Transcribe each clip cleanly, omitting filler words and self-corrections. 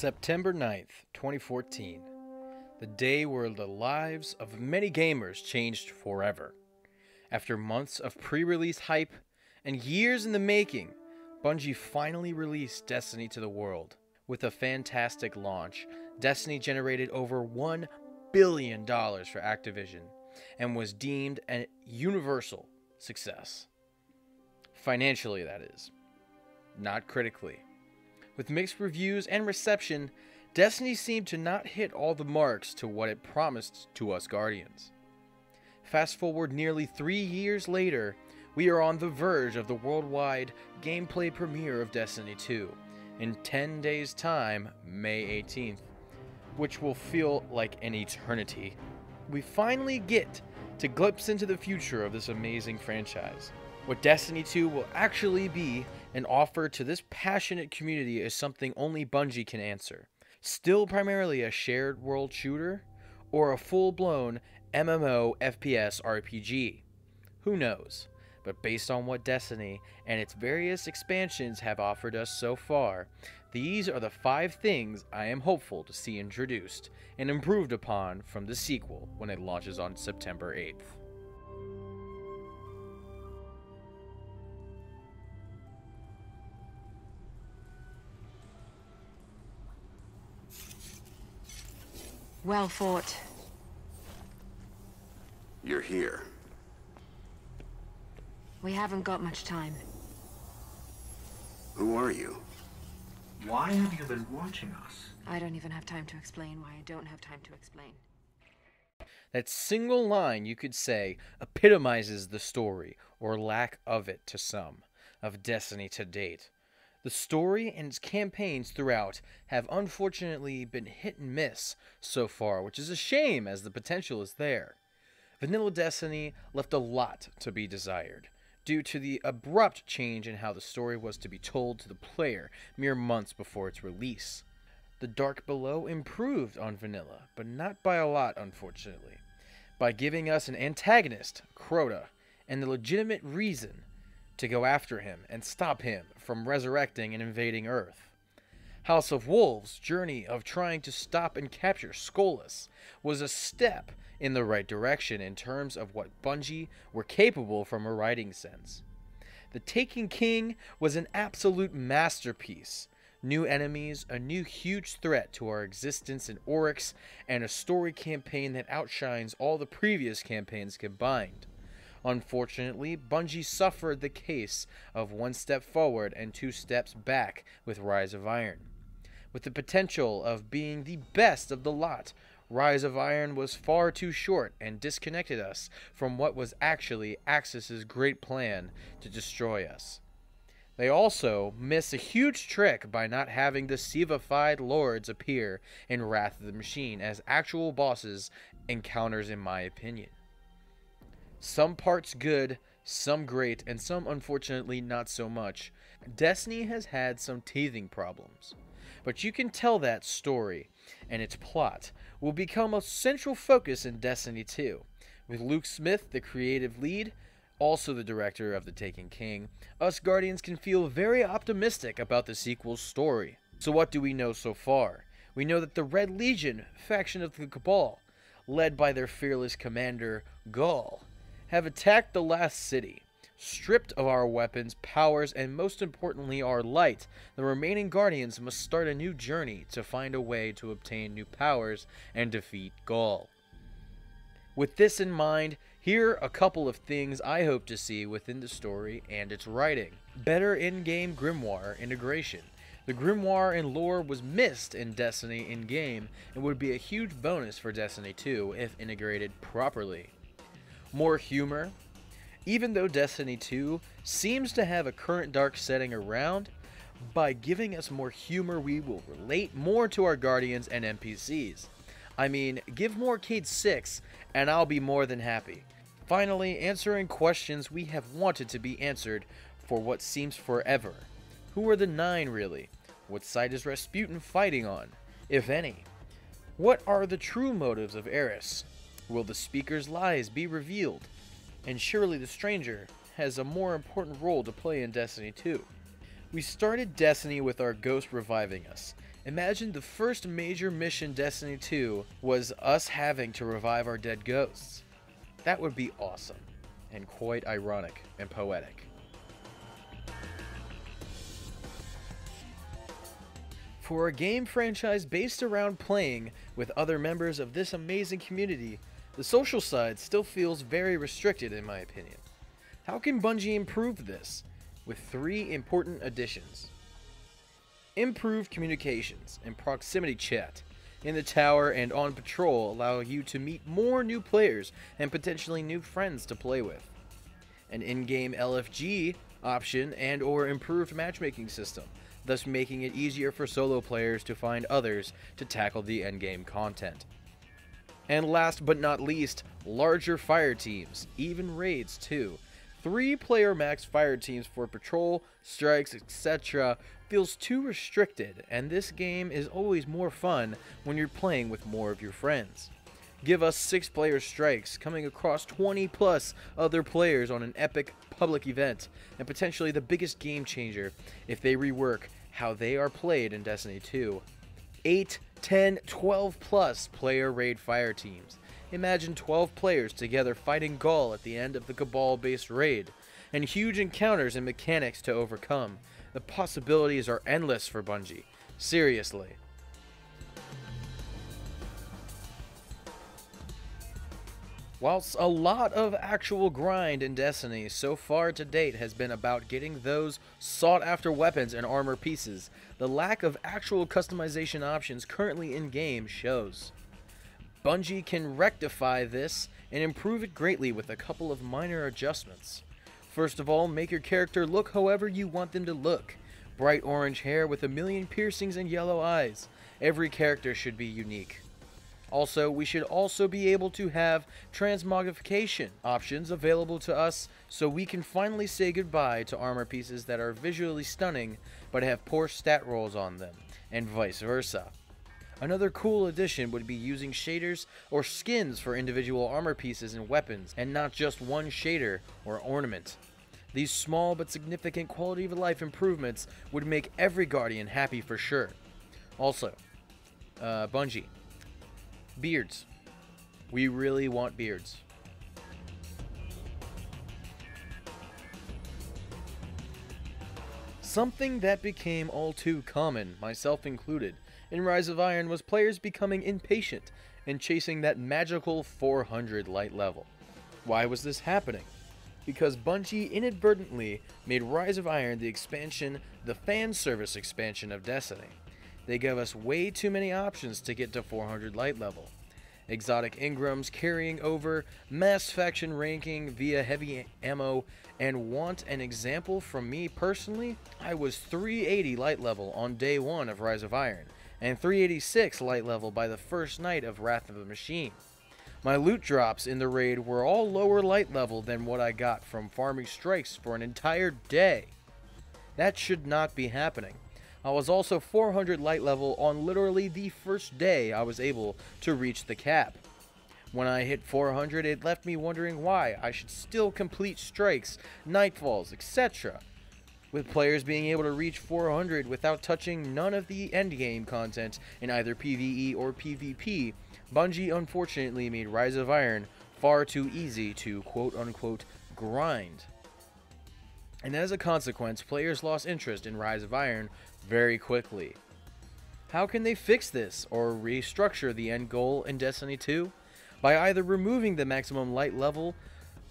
September 9th, 2014. The day where the lives of many gamers changed forever. After months of pre-release hype and years in the making, Bungie finally released Destiny to the world. With a fantastic launch, Destiny generated over $1 billion for Activision and was deemed a universal success. Financially, that is. Not critically. With mixed reviews and reception, Destiny seemed to not hit all the marks to what it promised to us Guardians. Fast forward nearly 3 years later, we are on the verge of the worldwide gameplay premiere of Destiny 2 in 10 days' time, May 18th, which will feel like an eternity. We finally get to glimpse into the future of this amazing franchise. What Destiny 2 will actually be and offer to this passionate community is something only Bungie can answer. Still primarily a shared world shooter, or a full-blown MMO FPS RPG? Who knows? But based on what Destiny and its various expansions have offered us so far, these are the 5 things I am hopeful to see introduced and improved upon from the sequel when it launches on September 8th. Well fought. You're here. We haven't got much time. Who are you? Why have you been watching us? I don't even have time to explain why I don't have time to explain. That single line, you could say, epitomizes the story, or lack of it to some, of Destiny to date. The story and its campaigns throughout have unfortunately been hit and miss so far, which is a shame as the potential is there. Vanilla Destiny left a lot to be desired, due to the abrupt change in how the story was to be told to the player mere months before its release. The Dark Below improved on Vanilla, but not by a lot unfortunately, by giving us an antagonist, Crota, and the legitimate reason to go after him and stop him from resurrecting and invading Earth. House of Wolves' journey of trying to stop and capture Skolas was a step in the right direction in terms of what Bungie were capable from a writing sense. The Taken King was an absolute masterpiece. New enemies, a new huge threat to our existence in Oryx, and a story campaign that outshines all the previous campaigns combined. Unfortunately, Bungie suffered the case of 1 step forward and 2 steps back with Rise of Iron. With the potential of being the best of the lot, Rise of Iron was far too short and disconnected us from what was actually Axis' great plan to destroy us. They also miss a huge trick by not having the Sivified Lords appear in Wrath of the Machine as actual bosses encounters, in my opinion. Some parts good, some great, and some unfortunately not so much. Destiny has had some teething problems, but you can tell that story and its plot will become a central focus in Destiny 2. With Luke Smith, the creative lead, also the director of The Taken King, us Guardians can feel very optimistic about the sequel's story. So what do we know so far? We know that the Red Legion, faction of the Cabal, led by their fearless commander, Gaul, have attacked the last city. Stripped of our weapons, powers, and most importantly our light, the remaining Guardians must start a new journey to find a way to obtain new powers and defeat Gaul. With this in mind, here are a couple of things I hope to see within the story and its writing. Better in-game grimoire integration. The grimoire and lore was missed in Destiny in-game and would be a huge bonus for Destiny 2 if integrated properly. More humor. Even though Destiny 2 seems to have a current dark setting around, by giving us more humor we will relate more to our Guardians and NPCs. I mean, give more Cade 6 and I'll be more than happy. Finally, answering questions we have wanted to be answered for what seems forever. Who are the 9 really? What side is Rasputin fighting on, if any? What are the true motives of Eris? Will the speaker's lies be revealed? And surely the stranger has a more important role to play in Destiny 2. We started Destiny with our ghost reviving us, Imagine the first major mission Destiny 2 was us having to revive our dead ghosts. That would be awesome, and quite ironic and poetic. For a game franchise based around playing with other members of this amazing community, the social side still feels very restricted in my opinion. How can Bungie improve this? With 3 important additions. Improved communications and proximity chat in the tower and on patrol allow you to meet more new players and potentially new friends to play with. An in-game LFG option and or improved matchmaking system, thus making it easier for solo players to find others to tackle the endgame content. And last but not least, larger fire teams, even raids too. 3-player max fire teams for patrol, strikes, etc. feels too restricted, and this game is always more fun when you're playing with more of your friends. Give us 6-player strikes coming across 20 plus other players on an epic public event, and potentially the biggest game changer if they rework how they are played in Destiny 2. 8, 10, 12 plus player raid fire teams. Imagine 12 players together fighting Gaul at the end of the Cabal-based raid, and huge encounters and mechanics to overcome. The possibilities are endless for Bungie. Seriously. Whilst a lot of actual grind in Destiny so far to date has been about getting those sought-after weapons and armor pieces, the lack of actual customization options currently in-game shows. Bungie can rectify this and improve it greatly with a couple of minor adjustments. First of all, make your character look however you want them to look. Bright orange hair with a million piercings and yellow eyes. Every character should be unique. Also, we should also be able to have transmogrification options available to us so we can finally say goodbye to armor pieces that are visually stunning but have poor stat rolls on them, and vice versa. Another cool addition would be using shaders or skins for individual armor pieces and weapons, and not just one shader or ornament. These small but significant quality of life improvements would make every Guardian happy for sure. Also, Bungie. Beards. We really want beards. Something that became all too common, myself included, in Rise of Iron was players becoming impatient and chasing that magical 400 light level. Why was this happening? Because Bungie inadvertently made Rise of Iron the expansion, the fan service expansion of Destiny. They gave us way too many options to get to 400 light level. Exotic Ingrams carrying over, mass faction ranking via heavy ammo, and want an example from me personally? I was 380 light level on day 1 of Rise of Iron, and 386 light level by the first night of Wrath of the Machine. My loot drops in the raid were all lower light level than what I got from farming strikes for an entire day. That should not be happening. I was also 400 light level on literally the first day I was able to reach the cap. When I hit 400, it left me wondering why I should still complete strikes, nightfalls, etc. With players being able to reach 400 without touching none of the endgame content in either PvE or PvP, Bungie unfortunately made Rise of Iron far too easy to quote-unquote grind. And as a consequence, players lost interest in Rise of Iron very quickly. How can they fix this or restructure the end goal in Destiny 2? By either removing the maximum light level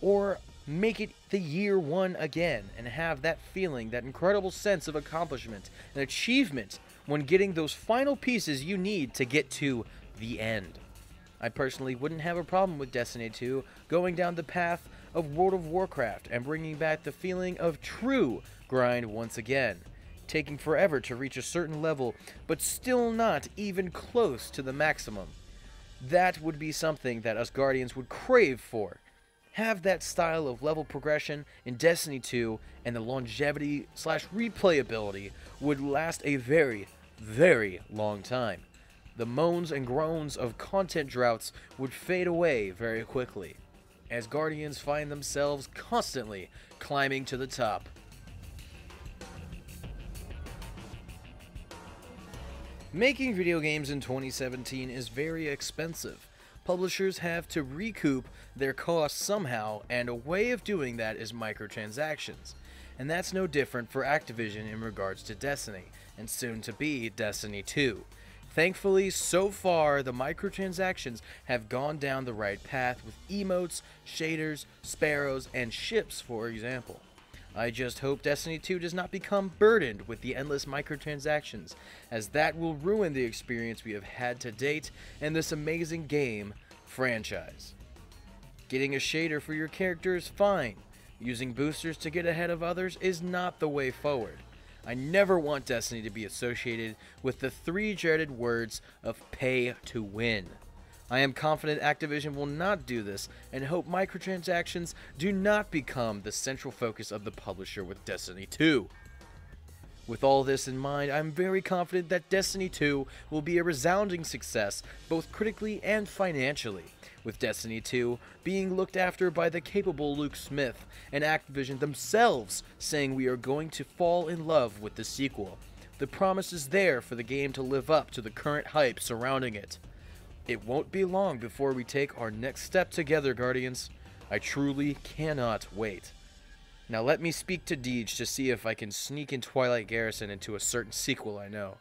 or make it the year 1 again and have that feeling, that incredible sense of accomplishment and achievement when getting those final pieces you need to get to the end. I personally wouldn't have a problem with Destiny 2 going down the path of World of Warcraft and bringing back the feeling of true grind once again. Taking forever to reach a certain level, but still not even close to the maximum. That would be something that us Guardians would crave for. Have that style of level progression in Destiny 2, and the longevity / replayability would last a very, very long time. The moans and groans of content droughts would fade away very quickly, as Guardians find themselves constantly climbing to the top. Making video games in 2017 is very expensive. Publishers have to recoup their costs somehow, and a way of doing that is microtransactions. And that's no different for Activision in regards to Destiny, and soon to be Destiny 2. Thankfully, so far, the microtransactions have gone down the right path with emotes, shaders, sparrows, and ships, for example. I just hope Destiny 2 does not become burdened with the endless microtransactions, as that will ruin the experience we have had to date in this amazing game franchise. Getting a shader for your character is fine. Using boosters to get ahead of others is not the way forward. I never want Destiny to be associated with the three dreaded words of pay to win. I am confident Activision will not do this, and hope microtransactions do not become the central focus of the publisher with Destiny 2. With all this in mind, I'm very confident that Destiny 2 will be a resounding success, both critically and financially, with Destiny 2 being looked after by the capable Luke Smith, and Activision themselves saying we are going to fall in love with the sequel. The promise is there for the game to live up to the current hype surrounding it. It won't be long before we take our next step together, Guardians. I truly cannot wait. Now let me speak to Deej to see if I can sneak in Twilight Garrison into a certain sequel I know.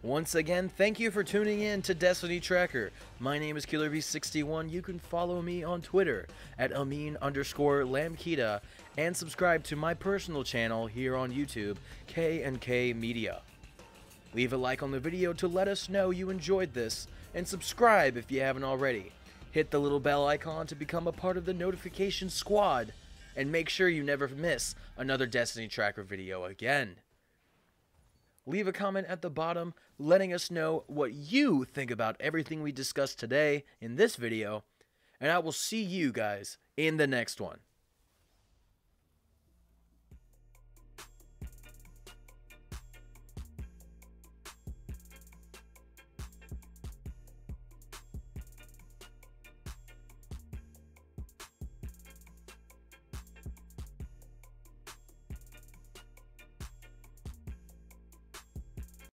Once again, thank you for tuning in to Destiny Tracker. My name is KillerB61. You can follow me on Twitter at Amin_Lamkita and subscribe to my personal channel here on YouTube, K&K Media. Leave a like on the video to let us know you enjoyed this, and subscribe if you haven't already. Hit the little bell icon to become a part of the notification squad, and make sure you never miss another Destiny Tracker video again. Leave a comment at the bottom letting us know what you think about everything we discussed today in this video, and I will see you guys in the next one.